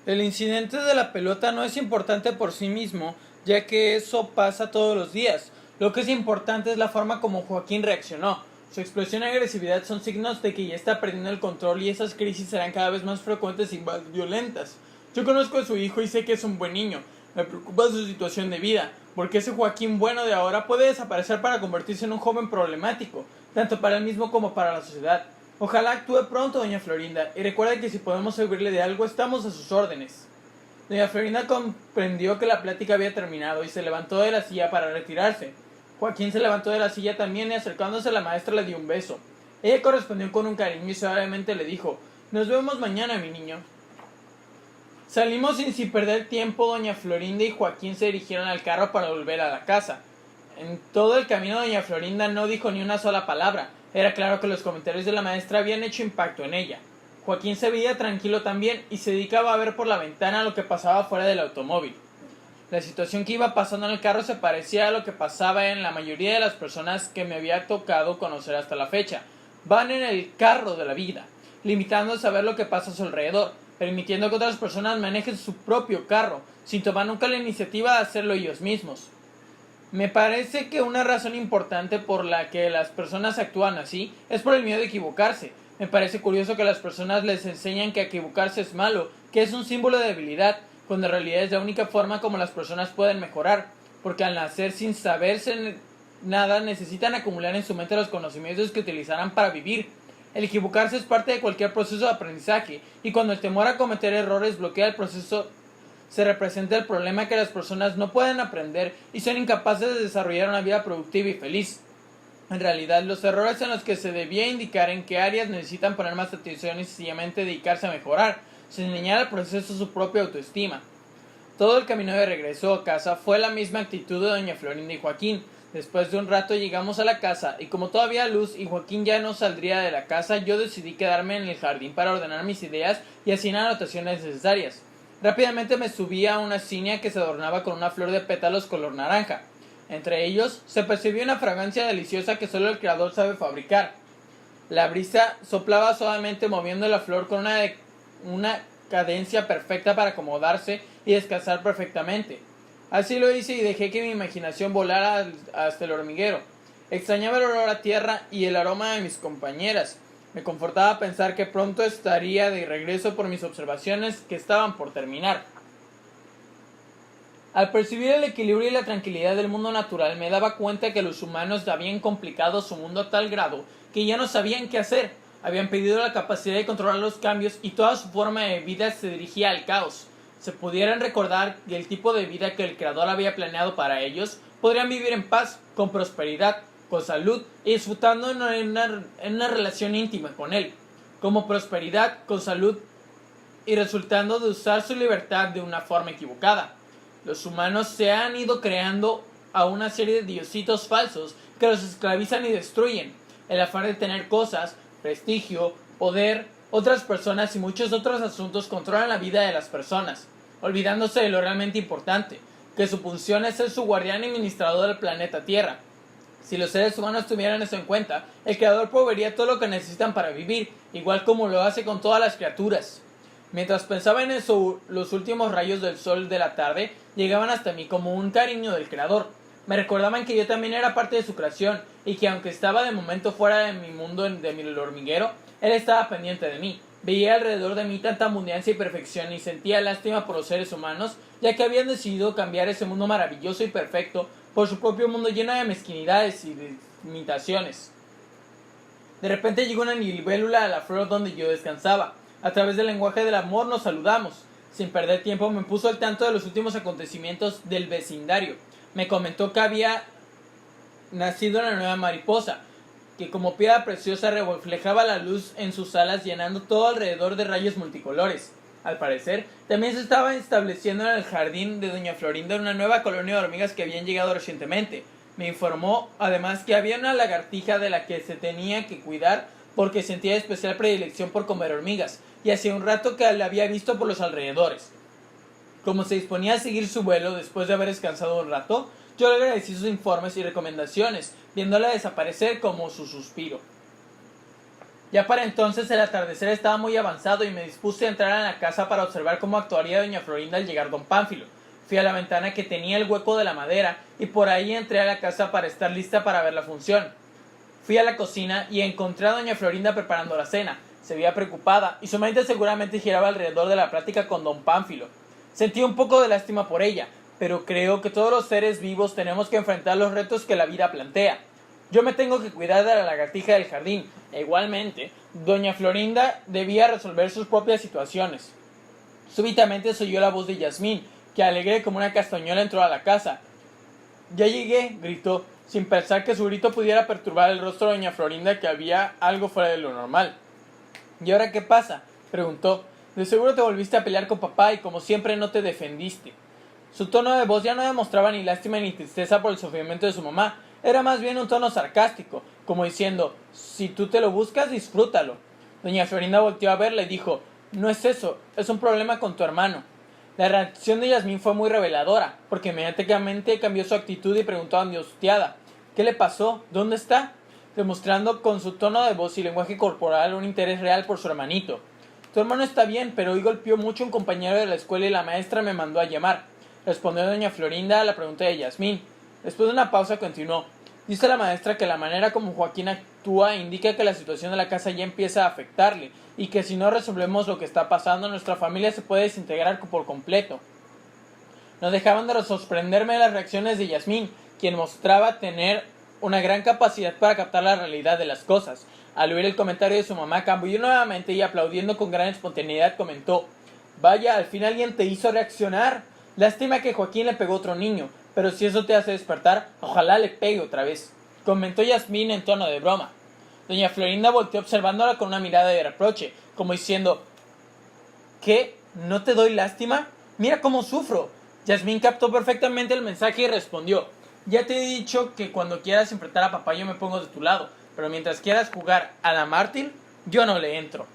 El incidente de la pelota no es importante por sí mismo, ya que eso pasa todos los días. Lo que es importante es la forma como Joaquín reaccionó. Su explosión y agresividad son signos de que ya está perdiendo el control y esas crisis serán cada vez más frecuentes y más violentas. Yo conozco a su hijo y sé que es un buen niño. Me preocupa su situación de vida, porque ese Joaquín bueno de ahora puede desaparecer para convertirse en un joven problemático, tanto para él mismo como para la sociedad. Ojalá actúe pronto, doña Florinda, y recuerde que si podemos servirle de algo, estamos a sus órdenes. Doña Florinda comprendió que la plática había terminado y se levantó de la silla para retirarse. Joaquín se levantó de la silla también y acercándose a la maestra le dio un beso. Ella correspondió con un cariño y suavemente le dijo: «Nos vemos mañana, mi niño». Salimos sin perder tiempo. Doña Florinda y Joaquín se dirigieron al carro para volver a la casa. En todo el camino doña Florinda no dijo ni una sola palabra. Era claro que los comentarios de la maestra habían hecho impacto en ella. Joaquín se veía tranquilo también y se dedicaba a ver por la ventana lo que pasaba fuera del automóvil. La situación que iba pasando en el carro se parecía a lo que pasaba en la mayoría de las personas que me había tocado conocer hasta la fecha. Van en el carro de la vida, limitándose a ver lo que pasa a su alrededor, permitiendo que otras personas manejen su propio carro, sin tomar nunca la iniciativa de hacerlo ellos mismos. Me parece que una razón importante por la que las personas actúan así es por el miedo de equivocarse. Me parece curioso que las personas les enseñan que equivocarse es malo, que es un símbolo de debilidad, cuando en realidad es la única forma como las personas pueden mejorar, porque al nacer sin saberse nada necesitan acumular en su mente los conocimientos que utilizarán para vivir. El equivocarse es parte de cualquier proceso de aprendizaje, y cuando el temor a cometer errores bloquea el proceso, se representa el problema que las personas no pueden aprender y son incapaces de desarrollar una vida productiva y feliz. En realidad, los errores en los que se debía indicar en qué áreas necesitan poner más atención y sencillamente dedicarse a mejorar, sin enseñar al proceso su propia autoestima. Todo el camino de regreso a casa fue la misma actitud de doña Florinda y Joaquín. Después de un rato llegamos a la casa y como todavía había luz y Joaquín ya no saldría de la casa, yo decidí quedarme en el jardín para ordenar mis ideas y hacer anotaciones necesarias. Rápidamente me subí a una silla que se adornaba con una flor de pétalos color naranja. Entre ellos se percibió una fragancia deliciosa que solo el creador sabe fabricar. La brisa soplaba suavemente moviendo la flor con una cadencia perfecta para acomodarse y descansar perfectamente. Así lo hice y dejé que mi imaginación volara hasta el hormiguero. Extrañaba el olor a tierra y el aroma de mis compañeras. Me confortaba pensar que pronto estaría de regreso por mis observaciones que estaban por terminar. Al percibir el equilibrio y la tranquilidad del mundo natural, me daba cuenta que los humanos habían complicado su mundo a tal grado que ya no sabían qué hacer. Habían perdido la capacidad de controlar los cambios y toda su forma de vida se dirigía al caos. Si pudieran recordar el tipo de vida que el Creador había planeado para ellos, podrían vivir en paz, con prosperidad, con salud y disfrutando en una relación íntima con Él. Como prosperidad, con salud y resultando de usar su libertad de una forma equivocada. Los humanos se han ido creando a una serie de diositos falsos que los esclavizan y destruyen. El afán de tener cosas, prestigio, poder, otras personas y muchos otros asuntos controlan la vida de las personas, olvidándose de lo realmente importante, que su función es ser su guardián y administrador del planeta Tierra. Si los seres humanos tuvieran eso en cuenta, el Creador proveería todo lo que necesitan para vivir, igual como lo hace con todas las criaturas. Mientras pensaba en eso, los últimos rayos del sol de la tarde llegaban hasta mí como un cariño del Creador. Me recordaban que yo también era parte de su creación y que aunque estaba de momento fuera de mi mundo, de mi hormiguero, Él estaba pendiente de mí. Veía alrededor de mí tanta abundancia y perfección y sentía lástima por los seres humanos, ya que habían decidido cambiar ese mundo maravilloso y perfecto por su propio mundo lleno de mezquinidades y de limitaciones. De repente llegó una libélula a la flor donde yo descansaba. A través del lenguaje del amor nos saludamos. Sin perder tiempo me puso al tanto de los últimos acontecimientos del vecindario. Me comentó que había nacido una nueva mariposa, que como piedra preciosa reflejaba la luz en sus alas llenando todo alrededor de rayos multicolores. Al parecer, también se estaba estableciendo en el jardín de doña Florinda una nueva colonia de hormigas que habían llegado recientemente. Me informó además que había una lagartija de la que se tenía que cuidar porque sentía especial predilección por comer hormigas, y hacía un rato que la había visto por los alrededores. Como se disponía a seguir su vuelo después de haber descansado un rato, yo le agradecí sus informes y recomendaciones, viéndola desaparecer como su suspiro. Ya para entonces el atardecer estaba muy avanzado y me dispuse a entrar en la casa para observar cómo actuaría doña Florinda al llegar don Pánfilo. Fui a la ventana que tenía el hueco de la madera y por ahí entré a la casa para estar lista para ver la función. Fui a la cocina y encontré a doña Florinda preparando la cena. Se veía preocupada y su mente seguramente giraba alrededor de la plática con don Pánfilo. Sentí un poco de lástima por ella, pero creo que todos los seres vivos tenemos que enfrentar los retos que la vida plantea. Yo me tengo que cuidar de la lagartija del jardín, e igualmente, doña Florinda debía resolver sus propias situaciones. Súbitamente se oyó la voz de Yasmín, que alegre como una castañuela entró a la casa. «Ya llegué», gritó, sin pensar que su grito pudiera perturbar el rostro de doña Florinda, que había algo fuera de lo normal. «¿Y ahora qué pasa?», preguntó. «De seguro te volviste a pelear con papá y como siempre no te defendiste». Su tono de voz ya no demostraba ni lástima ni tristeza por el sufrimiento de su mamá. Era más bien un tono sarcástico, como diciendo, si tú te lo buscas, disfrútalo. Doña Florinda volteó a verla y dijo, no es eso, es un problema con tu hermano. La reacción de Yasmín fue muy reveladora, porque inmediatamente cambió su actitud y preguntó angustiada, ¿qué le pasó? ¿Dónde está? Demostrando con su tono de voz y lenguaje corporal un interés real por su hermanito. Tu hermano está bien, pero hoy golpeó mucho a un compañero de la escuela y la maestra me mandó a llamar. Respondió doña Florinda a la pregunta de Yasmín. Después de una pausa continuó. Dice la maestra que la manera como Joaquín actúa indica que la situación de la casa ya empieza a afectarle y que si no resolvemos lo que está pasando, nuestra familia se puede desintegrar por completo. No dejaban de sorprenderme las reacciones de Yasmín, quien mostraba tener una gran capacidad para captar la realidad de las cosas. Al oír el comentario de su mamá, cambió nuevamente y aplaudiendo con gran espontaneidad comentó, «Vaya, al fin alguien te hizo reaccionar. Lástima que Joaquín le pegó a otro niño, pero si eso te hace despertar, ojalá le pegue otra vez», comentó Yasmín en tono de broma. Doña Florinda volteó observándola con una mirada de reproche, como diciendo, ¿qué? ¿No te doy lástima? Mira cómo sufro. Yasmín captó perfectamente el mensaje y respondió, ya te he dicho que cuando quieras enfrentar a papá yo me pongo de tu lado, pero mientras quieras jugar a la mártir, yo no le entro.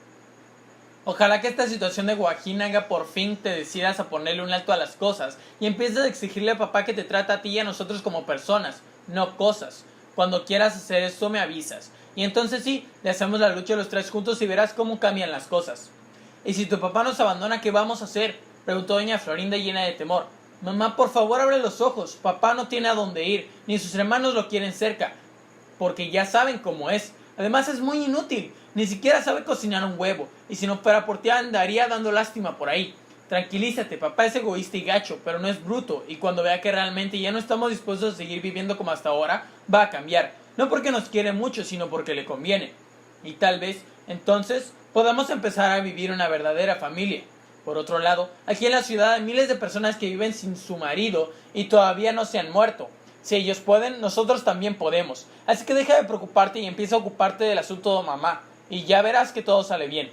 Ojalá que esta situación de Joaquín haga por fin te decidas a ponerle un alto a las cosas y empieces a exigirle a papá que te trate a ti y a nosotros como personas, no cosas. Cuando quieras hacer eso me avisas. Y entonces sí, le hacemos la lucha los tres juntos y verás cómo cambian las cosas. ¿Y si tu papá nos abandona, qué vamos a hacer?, preguntó doña Florinda llena de temor. Mamá, por favor abre los ojos, papá no tiene a dónde ir, ni sus hermanos lo quieren cerca, porque ya saben cómo es. Además es muy inútil, ni siquiera sabe cocinar un huevo, y si no fuera por ti andaría dando lástima por ahí. Tranquilízate, papá es egoísta y gacho, pero no es bruto, y cuando vea que realmente ya no estamos dispuestos a seguir viviendo como hasta ahora, va a cambiar, no porque nos quiere mucho, sino porque le conviene. Y tal vez, entonces, podamos empezar a vivir una verdadera familia. Por otro lado, aquí en la ciudad hay miles de personas que viven sin su marido y todavía no se han muerto. Si ellos pueden, nosotros también podemos. Así que deja de preocuparte y empieza a ocuparte del asunto de mamá, y ya verás que todo sale bien.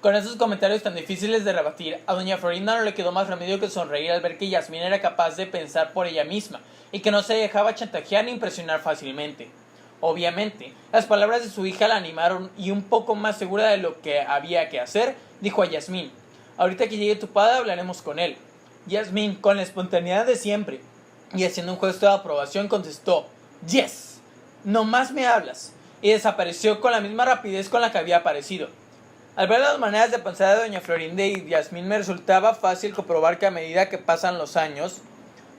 Con esos comentarios tan difíciles de rebatir, a doña Florinda no le quedó más remedio que sonreír al ver que Yasmín era capaz de pensar por ella misma, y que no se dejaba chantajear ni impresionar fácilmente. Obviamente, las palabras de su hija la animaron y un poco más segura de lo que había que hacer, dijo a Yasmín, «Ahorita que llegue tu padre hablaremos con él». Yasmín, con la espontaneidad de siempre, y haciendo un gesto de aprobación, contestó, «Yes, no más me hablas», y desapareció con la misma rapidez con la que había aparecido. Al ver las maneras de pensar de doña Florinda y Yasmín me resultaba fácil comprobar que a medida que pasan los años,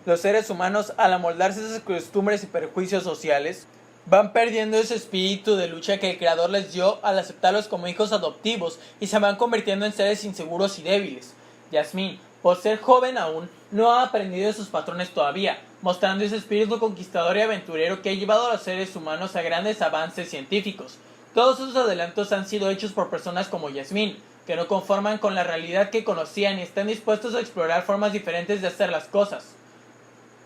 los seres humanos, al amoldarse a esas costumbres y prejuicios sociales, van perdiendo ese espíritu de lucha que el Creador les dio al aceptarlos como hijos adoptivos y se van convirtiendo en seres inseguros y débiles. Yasmín, por ser joven aún, no ha aprendido esos patrones todavía, mostrando ese espíritu conquistador y aventurero que ha llevado a los seres humanos a grandes avances científicos. Todos esos adelantos han sido hechos por personas como Yasmín, que no conforman con la realidad que conocían y están dispuestos a explorar formas diferentes de hacer las cosas.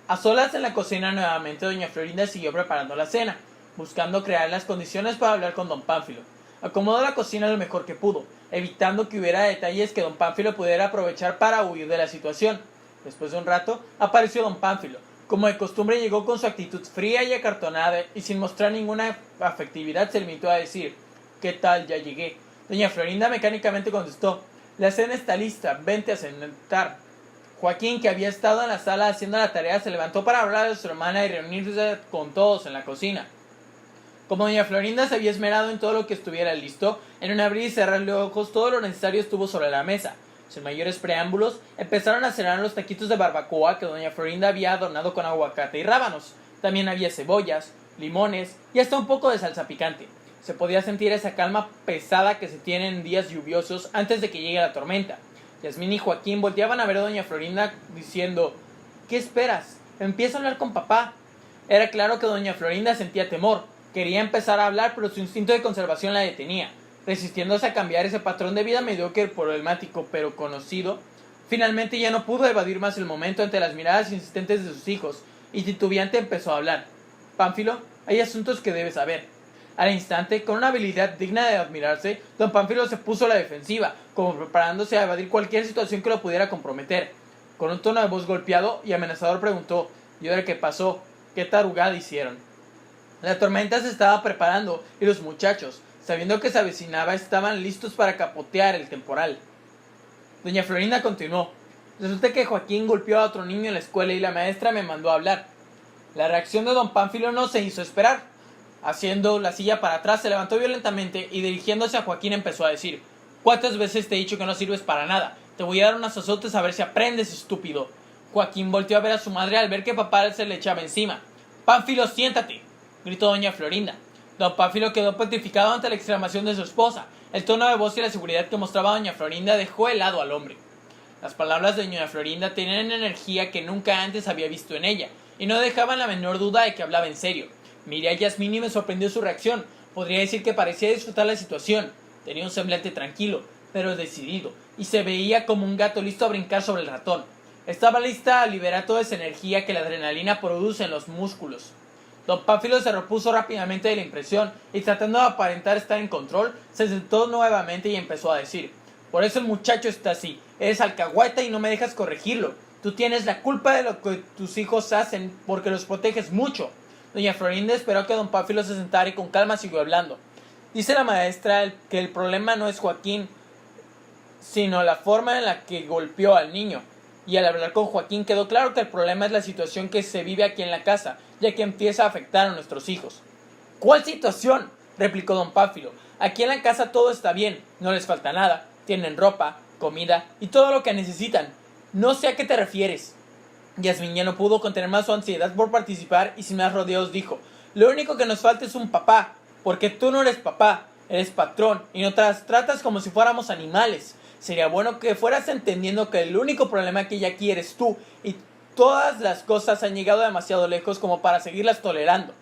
A solas en la cocina nuevamente, doña Florinda siguió preparando la cena, buscando crear las condiciones para hablar con don Pánfilo. Acomodó la cocina lo mejor que pudo, evitando que hubiera detalles que don Pánfilo pudiera aprovechar para huir de la situación. Después de un rato, apareció don Pánfilo. Como de costumbre, llegó con su actitud fría y acartonada y sin mostrar ninguna afectividad se limitó a decir, «¿Qué tal? Ya llegué». Doña Florinda mecánicamente contestó, «La cena está lista, vente a sentar». Joaquín, que había estado en la sala haciendo la tarea, se levantó para hablar de su hermana y reunirse con todos en la cocina. Como doña Florinda se había esmerado en todo lo que estuviera listo, en un abrir y cerrar de ojos todo lo necesario estuvo sobre la mesa. Sin mayores preámbulos, empezaron a cenar los taquitos de barbacoa que doña Florinda había adornado con aguacate y rábanos. También había cebollas, limones y hasta un poco de salsa picante. Se podía sentir esa calma pesada que se tiene en días lluviosos antes de que llegue la tormenta. Yasmín y Joaquín volteaban a ver a doña Florinda diciendo: «¿Qué esperas? Empieza a hablar con papá». Era claro que doña Florinda sentía temor. Quería empezar a hablar, pero su instinto de conservación la detenía. Resistiéndose a cambiar ese patrón de vida mediocre, problemático pero conocido, finalmente ya no pudo evadir más el momento ante las miradas insistentes de sus hijos, y titubeante empezó a hablar. «Pánfilo, hay asuntos que debes saber». Al instante, con una habilidad digna de admirarse, don Pánfilo se puso a la defensiva, como preparándose a evadir cualquier situación que lo pudiera comprometer. Con un tono de voz golpeado y amenazador preguntó: «¿Y ahora qué pasó? ¿Qué tarugada hicieron?». La tormenta se estaba preparando y los muchachos, sabiendo que se avecinaba, estaban listos para capotear el temporal. Doña Florinda continuó: «Resulta que Joaquín golpeó a otro niño en la escuela y la maestra me mandó a hablar». La reacción de don Pánfilo no se hizo esperar. Haciendo la silla para atrás, se levantó violentamente y dirigiéndose a Joaquín empezó a decir: «¿Cuántas veces te he dicho que no sirves para nada? Te voy a dar unos azotes a ver si aprendes, estúpido». Joaquín volteó a ver a su madre al ver que papá se le echaba encima. «Pánfilo, siéntate», gritó doña Florinda. Don Pánfilo quedó petrificado ante la exclamación de su esposa. El tono de voz y la seguridad que mostraba doña Florinda dejó helado al hombre. Las palabras de doña Florinda tenían una energía que nunca antes había visto en ella, y no dejaban la menor duda de que hablaba en serio. Miré a Yasmín y me sorprendió su reacción. Podría decir que parecía disfrutar la situación. Tenía un semblante tranquilo, pero decidido, y se veía como un gato listo a brincar sobre el ratón. Estaba lista a liberar toda esa energía que la adrenalina produce en los músculos. Don Pánfilo se repuso rápidamente de la impresión y, tratando de aparentar estar en control, se sentó nuevamente y empezó a decir: «Por eso el muchacho está así. Eres alcahueta y no me dejas corregirlo. Tú tienes la culpa de lo que tus hijos hacen porque los proteges mucho». Doña Florinda esperó que don Pánfilo se sentara y con calma siguió hablando. «Dice la maestra que el problema no es Joaquín, sino la forma en la que golpeó al niño». Y al hablar con Joaquín quedó claro que el problema es la situación que se vive aquí en la casa, ya que empieza a afectar a nuestros hijos. «¿Cuál situación?», replicó don Pánfilo. «Aquí en la casa todo está bien, no les falta nada, tienen ropa, comida y todo lo que necesitan. No sé a qué te refieres». Yasmín ya no pudo contener más su ansiedad por participar y sin más rodeos dijo: «Lo único que nos falta es un papá, porque tú no eres papá, eres patrón y nos tratas como si fuéramos animales. Sería bueno que fueras entendiendo que el único problema que ya aquí eres tú, y todas las cosas han llegado demasiado lejos como para seguirlas tolerando.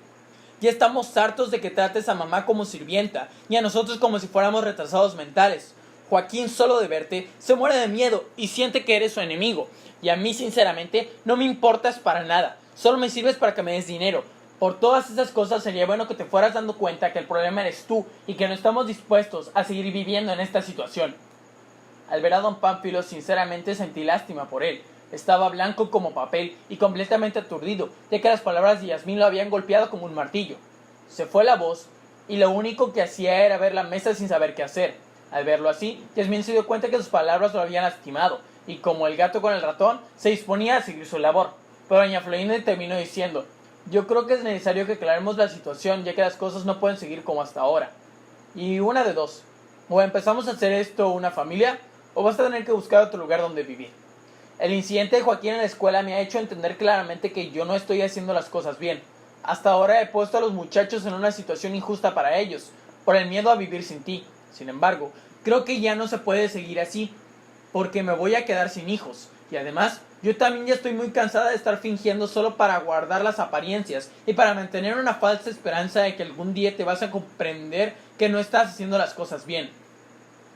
Ya estamos hartos de que trates a mamá como sirvienta y a nosotros como si fuéramos retrasados mentales. Joaquín, solo de verte, se muere de miedo y siente que eres su enemigo. Y a mí, sinceramente, no me importas para nada. Solo me sirves para que me des dinero. Por todas esas cosas sería bueno que te fueras dando cuenta que el problema eres tú y que no estamos dispuestos a seguir viviendo en esta situación». Al ver a don Pánfilo, sinceramente sentí lástima por él. Estaba blanco como papel y completamente aturdido, ya que las palabras de Yasmín lo habían golpeado como un martillo. Se fue la voz y lo único que hacía era ver la mesa sin saber qué hacer. Al verlo así, Yasmín se dio cuenta que sus palabras lo habían lastimado, y como el gato con el ratón, se disponía a seguir su labor. Pero doña Florinda terminó diciendo: «Yo creo que es necesario que aclaremos la situación, ya que las cosas no pueden seguir como hasta ahora. Y una de dos, o empezamos a hacer esto una familia, o vas a tener que buscar otro lugar donde vivir. El incidente de Joaquín en la escuela me ha hecho entender claramente que yo no estoy haciendo las cosas bien. Hasta ahora he puesto a los muchachos en una situación injusta para ellos, por el miedo a vivir sin ti. Sin embargo, creo que ya no se puede seguir así, porque me voy a quedar sin hijos. Y además, yo también ya estoy muy cansada de estar fingiendo solo para guardar las apariencias y para mantener una falsa esperanza de que algún día te vas a comprender que no estás haciendo las cosas bien».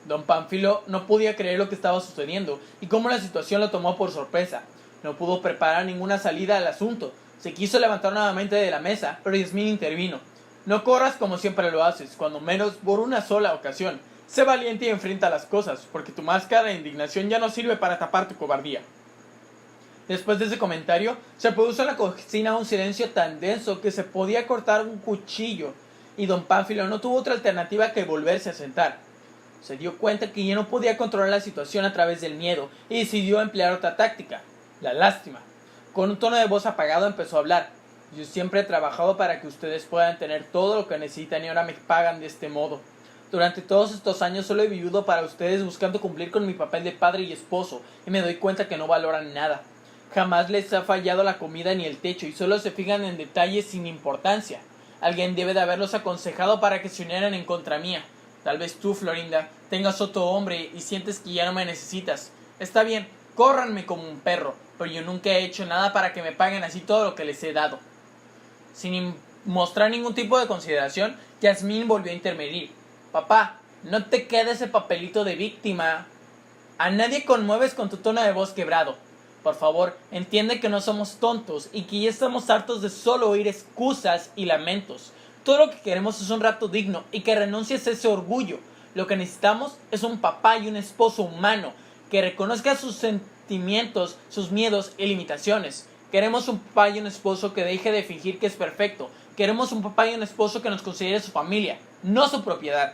Don Pánfilo no podía creer lo que estaba sucediendo y cómo la situación lo tomó por sorpresa. No pudo preparar ninguna salida al asunto. Se quiso levantar nuevamente de la mesa, pero Yasmín intervino. «No corras como siempre lo haces, cuando menos por una sola ocasión. Sé valiente y enfrenta las cosas, porque tu máscara de indignación ya no sirve para tapar tu cobardía». Después de ese comentario, se produjo en la cocina un silencio tan denso que se podía cortar un cuchillo, y don Pánfilo no tuvo otra alternativa que volverse a sentar. Se dio cuenta que ya no podía controlar la situación a través del miedo y decidió emplear otra táctica: la lástima. Con un tono de voz apagado empezó a hablar: Yo siempre he trabajado para que ustedes puedan tener todo lo que necesitan y ahora me pagan de este modo. Durante todos estos años solo he vivido para ustedes buscando cumplir con mi papel de padre y esposo y me doy cuenta que no valoran nada. Jamás les ha fallado la comida ni el techo y solo se fijan en detalles sin importancia. Alguien debe de haberlos aconsejado para que se unieran en contra mía. Tal vez tú, Florinda, tengas otro hombre y sientes que ya no me necesitas. Está bien, córranme como un perro, pero yo nunca he hecho nada para que me paguen así todo lo que les he dado. Sin mostrar ningún tipo de consideración, Yasmín volvió a intervenir. Papá, no te quede ese papelito de víctima. A nadie conmueves con tu tono de voz quebrado. Por favor, entiende que no somos tontos y que ya estamos hartos de solo oír excusas y lamentos. Todo lo que queremos es un rato digno y que renuncies a ese orgullo. Lo que necesitamos es un papá y un esposo humano que reconozca sus sentimientos, sus miedos y limitaciones. Queremos un papá y un esposo que deje de fingir que es perfecto. Queremos un papá y un esposo que nos considere su familia, no su propiedad.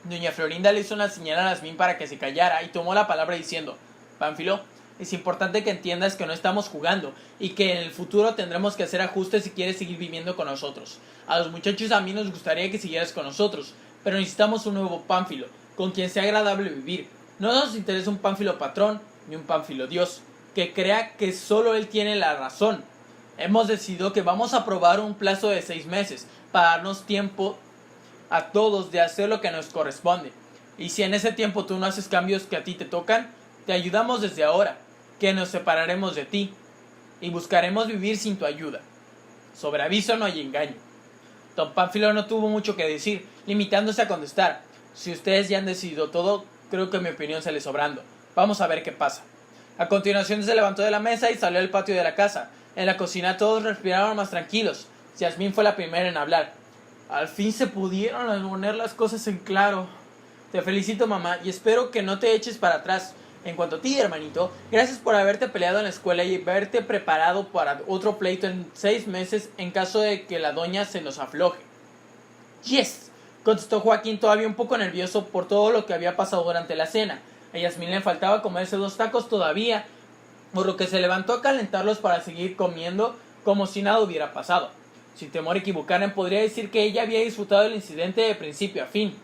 Doña Florinda le hizo una señal a Yasmín para que se callara y tomó la palabra diciendo: Pánfilo, es importante que entiendas que no estamos jugando y que en el futuro tendremos que hacer ajustes si quieres seguir viviendo con nosotros. A los muchachos a mí nos gustaría que siguieras con nosotros, pero necesitamos un nuevo Pánfilo, con quien sea agradable vivir. No nos interesa un Pánfilo patrón ni un Pánfilo Dios, que crea que solo él tiene la razón. Hemos decidido que vamos a probar un plazo de 6 meses para darnos tiempo a todos de hacer lo que nos corresponde. Y si en ese tiempo tú no haces cambios que a ti te tocan, te ayudamos desde ahora, que nos separaremos de ti y buscaremos vivir sin tu ayuda. Sobre aviso no hay engaño. Don Pánfilo no tuvo mucho que decir, limitándose a contestar: si ustedes ya han decidido todo, creo que mi opinión sale sobrando. Vamos a ver qué pasa. A continuación se levantó de la mesa y salió al patio de la casa. En la cocina todos respiraron más tranquilos. Yasmín fue la primera en hablar. Al fin se pudieron poner las cosas en claro. Te felicito, mamá, y espero que no te eches para atrás. En cuanto a ti, hermanito, gracias por haberte peleado en la escuela y haberte preparado para otro pleito en 6 meses en caso de que la doña se nos afloje. Yes, contestó Joaquín todavía un poco nervioso por todo lo que había pasado durante la cena. A Yasmín le faltaba comerse 2 tacos todavía, por lo que se levantó a calentarlos para seguir comiendo como si nada hubiera pasado. Sin temor a equivocarme, podría decir que ella había disfrutado el incidente de principio a fin.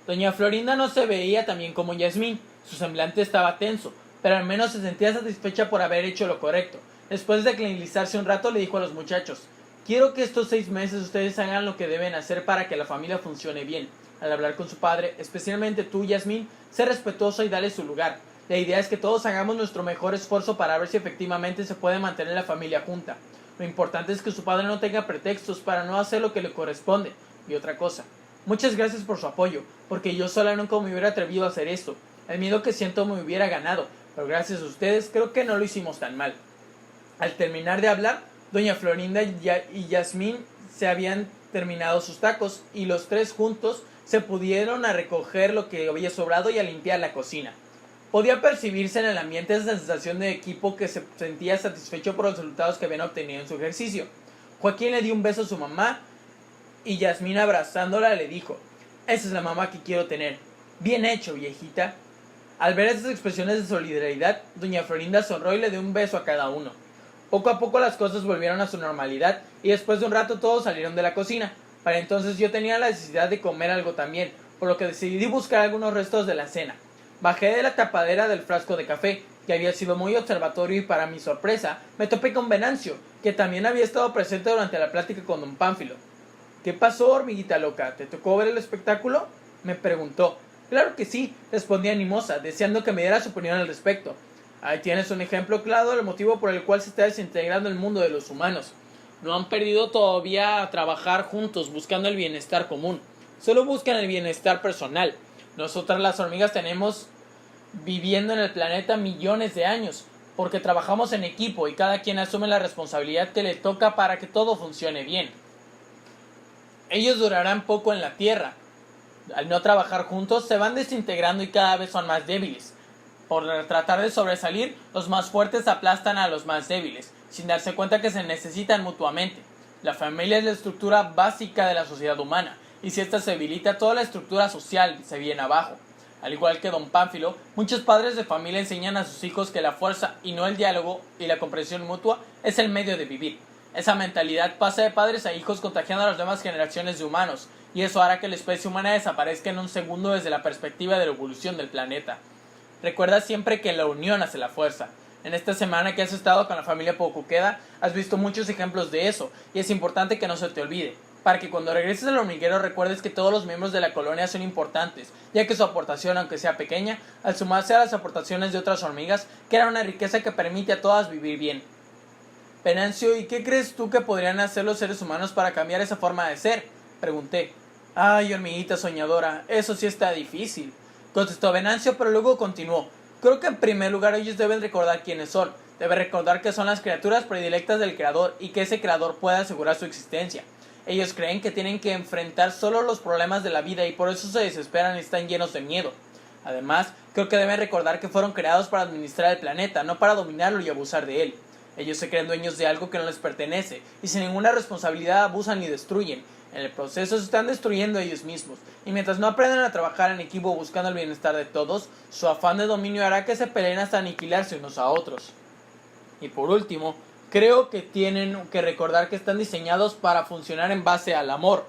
Doña Florinda no se veía tan bien como Yasmín. Su semblante estaba tenso, pero al menos se sentía satisfecha por haber hecho lo correcto. Después de tranquilizarse un rato, le dijo a los muchachos: quiero que estos 6 meses ustedes hagan lo que deben hacer para que la familia funcione bien. Al hablar con su padre, especialmente tú, Yasmín, sé respetuoso y dale su lugar. La idea es que todos hagamos nuestro mejor esfuerzo para ver si efectivamente se puede mantener la familia junta. Lo importante es que su padre no tenga pretextos para no hacer lo que le corresponde. Y otra cosa: muchas gracias por su apoyo, porque yo sola nunca me hubiera atrevido a hacer esto. El miedo que siento me hubiera ganado, pero gracias a ustedes creo que no lo hicimos tan mal. Al terminar de hablar, doña Florinda y Yasmín se habían terminado sus tacos y los 3 juntos se pudieron a recoger lo que había sobrado y a limpiar la cocina. Podía percibirse en el ambiente esa sensación de equipo que se sentía satisfecho por los resultados que habían obtenido en su ejercicio. Joaquín le dio un beso a su mamá y Yasmín, abrazándola, le dijo: esa es la mamá que quiero tener. Bien hecho, viejita. Al ver estas expresiones de solidaridad, doña Florinda sonrió y le dio un beso a cada uno. Poco a poco las cosas volvieron a su normalidad y después de un rato todos salieron de la cocina. Para entonces yo tenía la necesidad de comer algo también, por lo que decidí buscar algunos restos de la cena. Bajé de la tapadera del frasco de café, que había sido muy observatorio, y para mi sorpresa me topé con Venancio, que también había estado presente durante la plática con don Pánfilo. ¿Qué pasó, hormiguita loca? ¿Te tocó ver el espectáculo?, me preguntó. Claro que sí, respondí animosa, deseando que me diera su opinión al respecto. Ahí tienes un ejemplo claro del motivo por el cual se está desintegrando el mundo de los humanos. No han perdido todavía a trabajar juntos buscando el bienestar común. Solo buscan el bienestar personal. Nosotras las hormigas tenemos viviendo en el planeta millones de años, porque trabajamos en equipo y cada quien asume la responsabilidad que le toca para que todo funcione bien. Ellos durarán poco en la Tierra. Al no trabajar juntos se van desintegrando y cada vez son más débiles. Por tratar de sobresalir, los más fuertes aplastan a los más débiles, sin darse cuenta que se necesitan mutuamente. La familia es la estructura básica de la sociedad humana, y si ésta se debilita, toda la estructura social se viene abajo. Al igual que don Pánfilo, muchos padres de familia enseñan a sus hijos que la fuerza y no el diálogo y la comprensión mutua es el medio de vivir. Esa mentalidad pasa de padres a hijos contagiando a las nuevas generaciones de humanos, y eso hará que la especie humana desaparezca en un segundo desde la perspectiva de la evolución del planeta. Recuerda siempre que la unión hace la fuerza. En esta semana que has estado con la familia Pocoqueda, has visto muchos ejemplos de eso, y es importante que no se te olvide, para que cuando regreses al hormiguero recuerdes que todos los miembros de la colonia son importantes, ya que su aportación, aunque sea pequeña, al sumarse a las aportaciones de otras hormigas, crea una riqueza que permite a todas vivir bien. Venancio, ¿y qué crees tú que podrían hacer los seres humanos para cambiar esa forma de ser? Pregunté. Ay, hormiguita soñadora, eso sí está difícil, contestó Venancio, pero luego continuó. Creo que en primer lugar ellos deben recordar quiénes son, deben recordar que son las criaturas predilectas del Creador y que ese Creador puede asegurar su existencia. Ellos creen que tienen que enfrentar solo los problemas de la vida y por eso se desesperan y están llenos de miedo. Además, creo que deben recordar que fueron creados para administrar el planeta, no para dominarlo y abusar de él. Ellos se creen dueños de algo que no les pertenece y sin ninguna responsabilidad abusan y destruyen. En el proceso se están destruyendo ellos mismos, y mientras no aprendan a trabajar en equipo buscando el bienestar de todos, su afán de dominio hará que se peleen hasta aniquilarse unos a otros. Y por último, creo que tienen que recordar que están diseñados para funcionar en base al amor,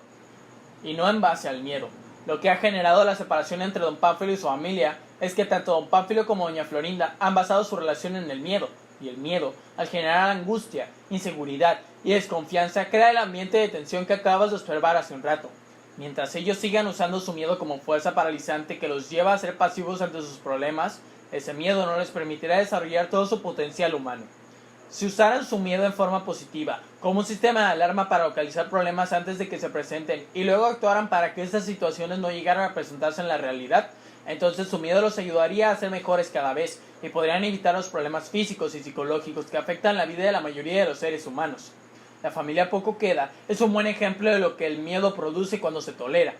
y no en base al miedo. Lo que ha generado la separación entre don Pánfilo y su familia es que tanto don Pánfilo como doña Florinda han basado su relación en el miedo, y el miedo, al generar angustia, inseguridad y desconfianza, crea el ambiente de tensión que acabas de observar hace un rato. Mientras ellos sigan usando su miedo como fuerza paralizante que los lleva a ser pasivos ante sus problemas, ese miedo no les permitirá desarrollar todo su potencial humano. Si usaran su miedo en forma positiva, como un sistema de alarma para localizar problemas antes de que se presenten, y luego actuaran para que estas situaciones no llegaran a presentarse en la realidad, entonces su miedo los ayudaría a ser mejores cada vez, y podrían evitar los problemas físicos y psicológicos que afectan la vida de la mayoría de los seres humanos. La familia Pocoqueda es un buen ejemplo de lo que el miedo produce cuando se tolera.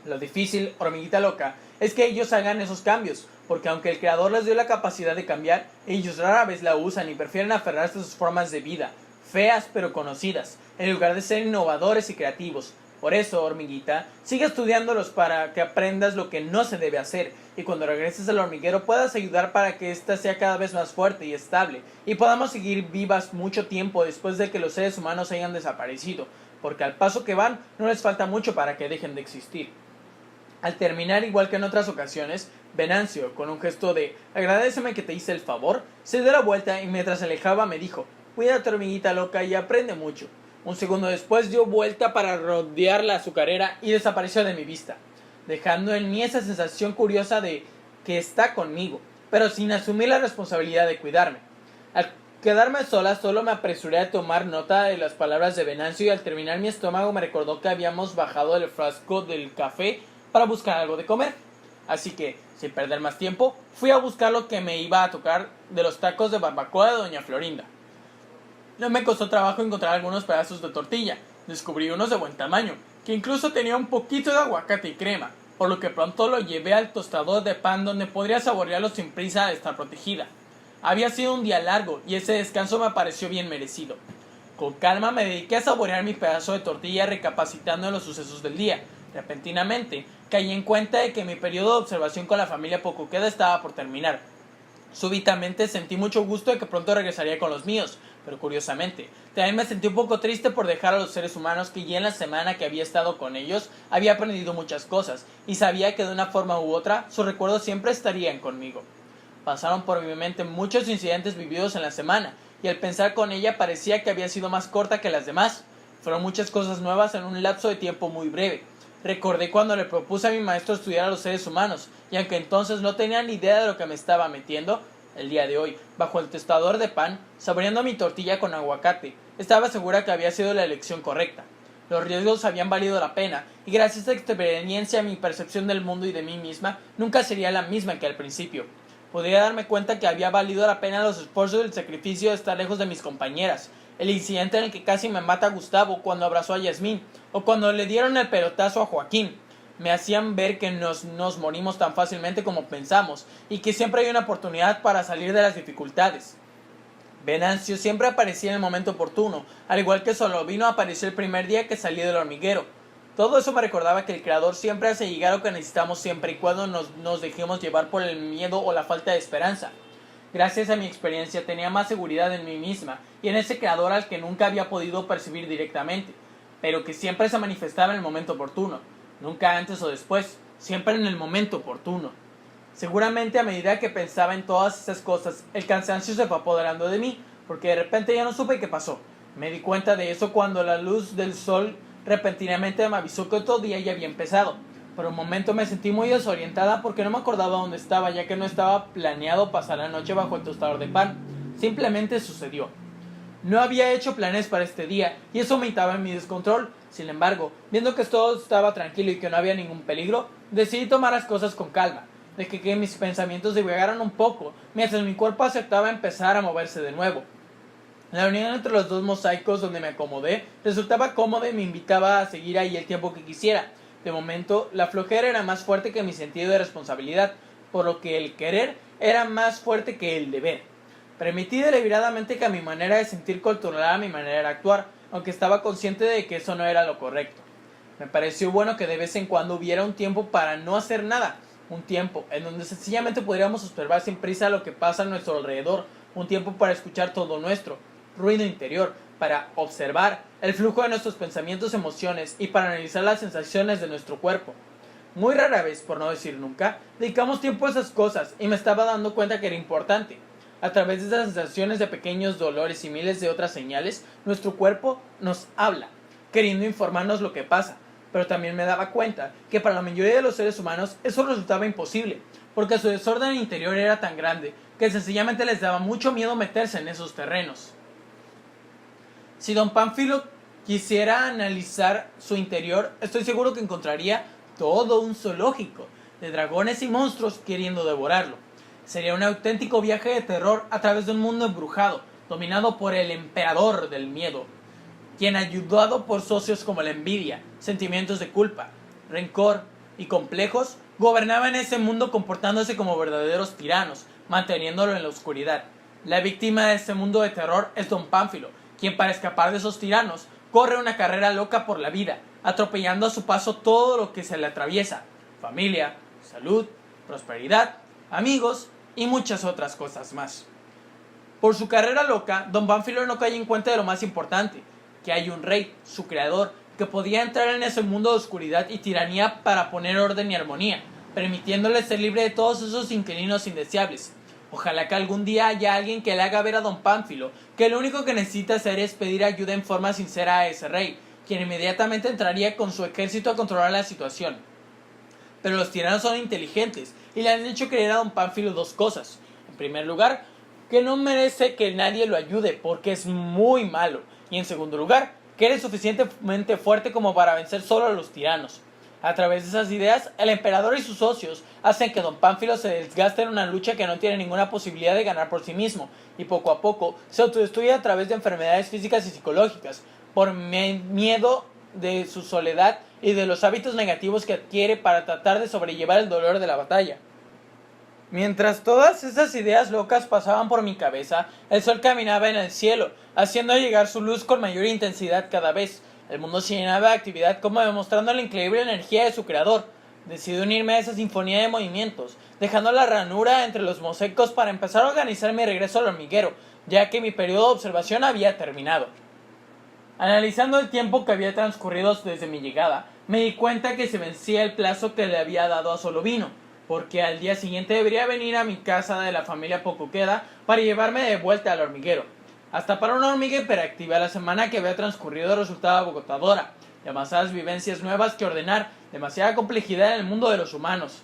Lo difícil, hormiguita loca, es que ellos hagan esos cambios, porque aunque el Creador les dio la capacidad de cambiar, ellos rara vez la usan y prefieren aferrarse a sus formas de vida, feas pero conocidas, en lugar de ser innovadores y creativos. Por eso, hormiguita, sigue estudiándolos para que aprendas lo que no se debe hacer, y cuando regreses al hormiguero puedas ayudar para que ésta sea cada vez más fuerte y estable, y podamos seguir vivas mucho tiempo después de que los seres humanos hayan desaparecido, porque al paso que van, no les falta mucho para que dejen de existir. Al terminar, igual que en otras ocasiones, Venancio, con un gesto de agradéceme que te hice el favor, se dio la vuelta y mientras se alejaba me dijo, cuídate hormiguita loca y aprende mucho. Un segundo después dio vuelta para rodear la azucarera y desapareció de mi vista, dejando en mí esa sensación curiosa de que está conmigo, pero sin asumir la responsabilidad de cuidarme. Al quedarme sola, solo me apresuré a tomar nota de las palabras de Venancio y al terminar mi estómago me recordó que habíamos bajado el frasco del café para buscar algo de comer. Así que, sin perder más tiempo, fui a buscar lo que me iba a tocar de los tacos de barbacoa de doña Florinda. No me costó trabajo encontrar algunos pedazos de tortilla. Descubrí unos de buen tamaño, que incluso tenía un poquito de aguacate y crema, por lo que pronto lo llevé al tostador de pan donde podría saborearlo sin prisa de estar protegida. Había sido un día largo y ese descanso me pareció bien merecido. Con calma me dediqué a saborear mi pedazo de tortilla recapacitando en los sucesos del día. Repentinamente, caí en cuenta de que mi periodo de observación con la familia Pocoqueda estaba por terminar. Súbitamente sentí mucho gusto de que pronto regresaría con los míos, pero curiosamente, también me sentí un poco triste por dejar a los seres humanos que ya en la semana que había estado con ellos había aprendido muchas cosas, y sabía que de una forma u otra sus recuerdos siempre estarían conmigo. Pasaron por mi mente muchos incidentes vividos en la semana, y al pensar con ella parecía que había sido más corta que las demás. Fueron muchas cosas nuevas en un lapso de tiempo muy breve. Recordé cuando le propuse a mi maestro estudiar a los seres humanos, y aunque entonces no tenía ni idea de lo que me estaba metiendo, el día de hoy, bajo el tostador de pan, saboreando mi tortilla con aguacate, estaba segura que había sido la elección correcta. Los riesgos habían valido la pena, y gracias a esta experiencia mi percepción del mundo y de mí misma nunca sería la misma que al principio. Podría darme cuenta que había valido la pena los esfuerzos y el sacrificio de estar lejos de mis compañeras, el incidente en el que casi me mata Gustavo cuando abrazó a Yasmín, o cuando le dieron el pelotazo a Joaquín, me hacían ver que nos morimos tan fácilmente como pensamos, y que siempre hay una oportunidad para salir de las dificultades. Venancio siempre aparecía en el momento oportuno, al igual que solo vino a aparecer el primer día que salí del hormiguero. Todo eso me recordaba que el Creador siempre hace llegar lo que necesitamos siempre y cuando nos dejemos llevar por el miedo o la falta de esperanza. Gracias a mi experiencia tenía más seguridad en mí misma y en ese Creador al que nunca había podido percibir directamente, pero que siempre se manifestaba en el momento oportuno, nunca antes o después, siempre en el momento oportuno. Seguramente a medida que pensaba en todas esas cosas, el cansancio se fue apoderando de mí, porque de repente ya no supe qué pasó. Me di cuenta de eso cuando la luz del sol repentinamente me avisó que otro día ya había empezado. Por un momento me sentí muy desorientada porque no me acordaba dónde estaba, ya que no estaba planeado pasar la noche bajo el tostador de pan. Simplemente sucedió. No había hecho planes para este día y eso aumentaba en mi descontrol. Sin embargo, viendo que todo estaba tranquilo y que no había ningún peligro, decidí tomar las cosas con calma. Dejé que mis pensamientos divagaran un poco, mientras mi cuerpo aceptaba empezar a moverse de nuevo. La unión entre los dos mosaicos donde me acomodé resultaba cómoda y me invitaba a seguir ahí el tiempo que quisiera. De momento, la flojera era más fuerte que mi sentido de responsabilidad, por lo que el querer era más fuerte que el deber. Permití deliberadamente que a mi manera de sentir controlara mi manera de actuar, aunque estaba consciente de que eso no era lo correcto. Me pareció bueno que de vez en cuando hubiera un tiempo para no hacer nada, un tiempo en donde sencillamente podríamos observar sin prisa lo que pasa a nuestro alrededor, un tiempo para escuchar todo nuestro ruido interior, para observar el flujo de nuestros pensamientos y emociones y para analizar las sensaciones de nuestro cuerpo. Muy rara vez, por no decir nunca, dedicamos tiempo a esas cosas y me estaba dando cuenta que era importante. A través de esas sensaciones de pequeños dolores y miles de otras señales, nuestro cuerpo nos habla, queriendo informarnos lo que pasa. Pero también me daba cuenta que para la mayoría de los seres humanos eso resultaba imposible, porque su desorden interior era tan grande que sencillamente les daba mucho miedo meterse en esos terrenos. Si don Pánfilo quisiera analizar su interior, estoy seguro que encontraría todo un zoológico de dragones y monstruos queriendo devorarlo. Sería un auténtico viaje de terror a través de un mundo embrujado, dominado por el emperador del miedo, quien, ayudado por socios como la envidia, sentimientos de culpa, rencor y complejos, gobernaba en ese mundo comportándose como verdaderos tiranos, manteniéndolo en la oscuridad. La víctima de ese mundo de terror es don Pánfilo, quien para escapar de esos tiranos corre una carrera loca por la vida, atropellando a su paso todo lo que se le atraviesa: familia, salud, prosperidad, amigos y muchas otras cosas más. Por su carrera loca, don Pánfilo no cae en cuenta de lo más importante, que hay un rey, su creador, que podía entrar en ese mundo de oscuridad y tiranía para poner orden y armonía, permitiéndole ser libre de todos esos inquilinos indeseables. Ojalá que algún día haya alguien que le haga ver a don Pánfilo que lo único que necesita hacer es pedir ayuda en forma sincera a ese rey, quien inmediatamente entraría con su ejército a controlar la situación. Pero los tiranos son inteligentes y le han hecho creer a don Pánfilo dos cosas. En primer lugar, que no merece que nadie lo ayude porque es muy malo. Y en segundo lugar, que eres suficientemente fuerte como para vencer solo a los tiranos. A través de esas ideas, el emperador y sus socios hacen que don Pánfilo se desgaste en una lucha que no tiene ninguna posibilidad de ganar por sí mismo, y poco a poco se autodestruye a través de enfermedades físicas y psicológicas, por miedo de su soledad y de los hábitos negativos que adquiere para tratar de sobrellevar el dolor de la batalla. Mientras todas esas ideas locas pasaban por mi cabeza, el sol caminaba en el cielo, haciendo llegar su luz con mayor intensidad cada vez. El mundo se llenaba de actividad como demostrando la increíble energía de su creador. Decidí unirme a esa sinfonía de movimientos, dejando la ranura entre los mosaicos para empezar a organizar mi regreso al hormiguero, ya que mi periodo de observación había terminado. Analizando el tiempo que había transcurrido desde mi llegada, me di cuenta que se vencía el plazo que le había dado a Solovino, porque al día siguiente debería venir a mi casa de la familia Pocoqueda para llevarme de vuelta al hormiguero. Hasta para una hormiga hiperactiva, la semana que había transcurrido resultaba agotadora, demasiadas vivencias nuevas que ordenar, demasiada complejidad en el mundo de los humanos.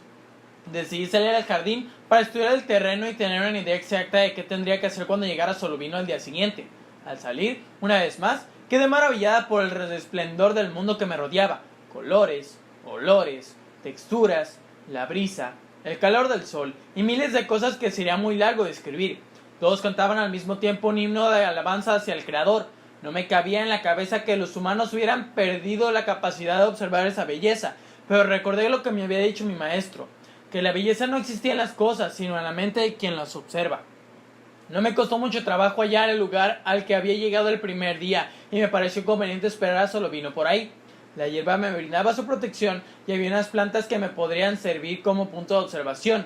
Decidí salir al jardín para estudiar el terreno y tener una idea exacta de qué tendría que hacer cuando llegara Solovino al día siguiente. Al salir, una vez más, quedé maravillada por el resplendor del mundo que me rodeaba: colores, olores, texturas, la brisa, el calor del sol y miles de cosas que sería muy largo describir. Todos cantaban al mismo tiempo un himno de alabanza hacia el Creador. No me cabía en la cabeza que los humanos hubieran perdido la capacidad de observar esa belleza, pero recordé lo que me había dicho mi maestro, que la belleza no existía en las cosas, sino en la mente de quien las observa. No me costó mucho trabajo hallar el lugar al que había llegado el primer día, y me pareció conveniente esperar a Solovino por ahí. La hierba me brindaba su protección y había unas plantas que me podrían servir como punto de observación.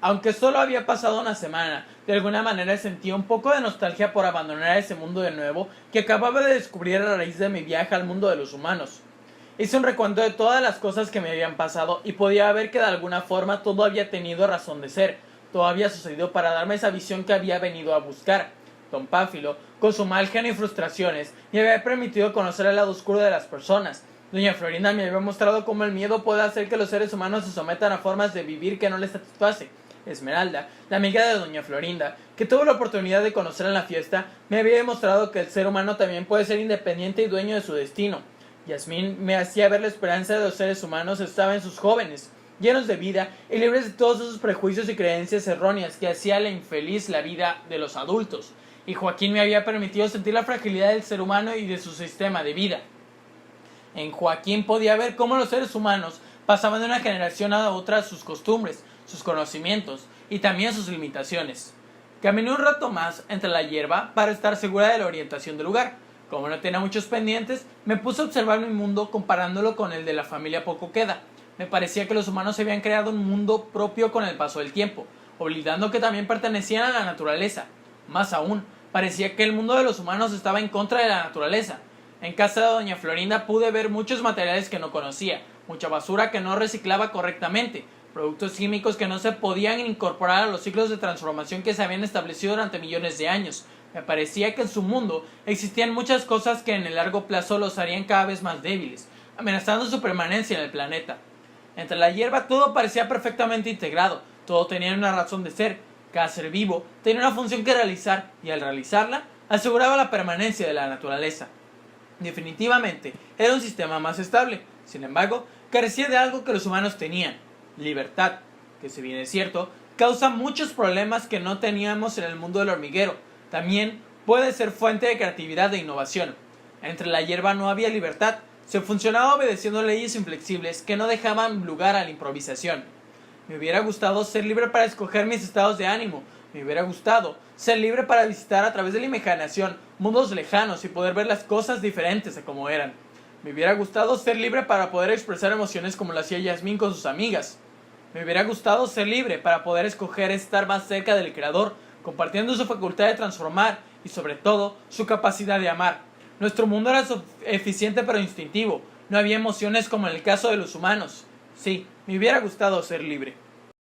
Aunque solo había pasado una semana, de alguna manera sentía un poco de nostalgia por abandonar ese mundo de nuevo que acababa de descubrir a raíz de mi viaje al mundo de los humanos. Hice un recuento de todas las cosas que me habían pasado y podía ver que de alguna forma todo había tenido razón de ser, todo había sucedido para darme esa visión que había venido a buscar. Don Pánfilo, con su mal genio y frustraciones, me había permitido conocer el lado oscuro de las personas. Doña Florinda me había mostrado cómo el miedo puede hacer que los seres humanos se sometan a formas de vivir que no les satisface. Esmeralda, la amiga de Doña Florinda, que tuvo la oportunidad de conocer en la fiesta, me había demostrado que el ser humano también puede ser independiente y dueño de su destino. Yasmín me hacía ver la esperanza de los seres humanos estaba en sus jóvenes, llenos de vida y libres de todos esos prejuicios y creencias erróneas que hacía la infeliz la vida de los adultos. Y Joaquín me había permitido sentir la fragilidad del ser humano y de su sistema de vida. En Joaquín podía ver cómo los seres humanos pasaban de una generación a otra sus costumbres, sus conocimientos y también sus limitaciones. Caminé un rato más entre la hierba para estar segura de la orientación del lugar. Como no tenía muchos pendientes, me puse a observar mi mundo comparándolo con el de la familia Pocoqueda. Me parecía que los humanos habían creado un mundo propio con el paso del tiempo, olvidando que también pertenecían a la naturaleza. Más aún, parecía que el mundo de los humanos estaba en contra de la naturaleza. En casa de Doña Florinda pude ver muchos materiales que no conocía, mucha basura que no reciclaba correctamente, productos químicos que no se podían incorporar a los ciclos de transformación que se habían establecido durante millones de años. Me parecía que en su mundo existían muchas cosas que en el largo plazo los harían cada vez más débiles, amenazando su permanencia en el planeta. Entre la hierba todo parecía perfectamente integrado, todo tenía una razón de ser, cada ser vivo tenía una función que realizar y al realizarla aseguraba la permanencia de la naturaleza. Definitivamente era un sistema más estable, sin embargo, carecía de algo que los humanos tenían: libertad, que si bien es cierto, causa muchos problemas que no teníamos en el mundo del hormiguero. También puede ser fuente de creatividad e innovación. Entre la hierba no había libertad, se funcionaba obedeciendo leyes inflexibles que no dejaban lugar a la improvisación. Me hubiera gustado ser libre para escoger mis estados de ánimo. Me hubiera gustado ser libre para visitar a través de la imaginación mundos lejanos y poder ver las cosas diferentes de como eran. Me hubiera gustado ser libre para poder expresar emociones como lo hacía Yasmín con sus amigas. Me hubiera gustado ser libre para poder escoger estar más cerca del Creador, compartiendo su facultad de transformar y sobre todo su capacidad de amar. Nuestro mundo era eficiente pero instintivo, no había emociones como en el caso de los humanos. Sí, me hubiera gustado ser libre.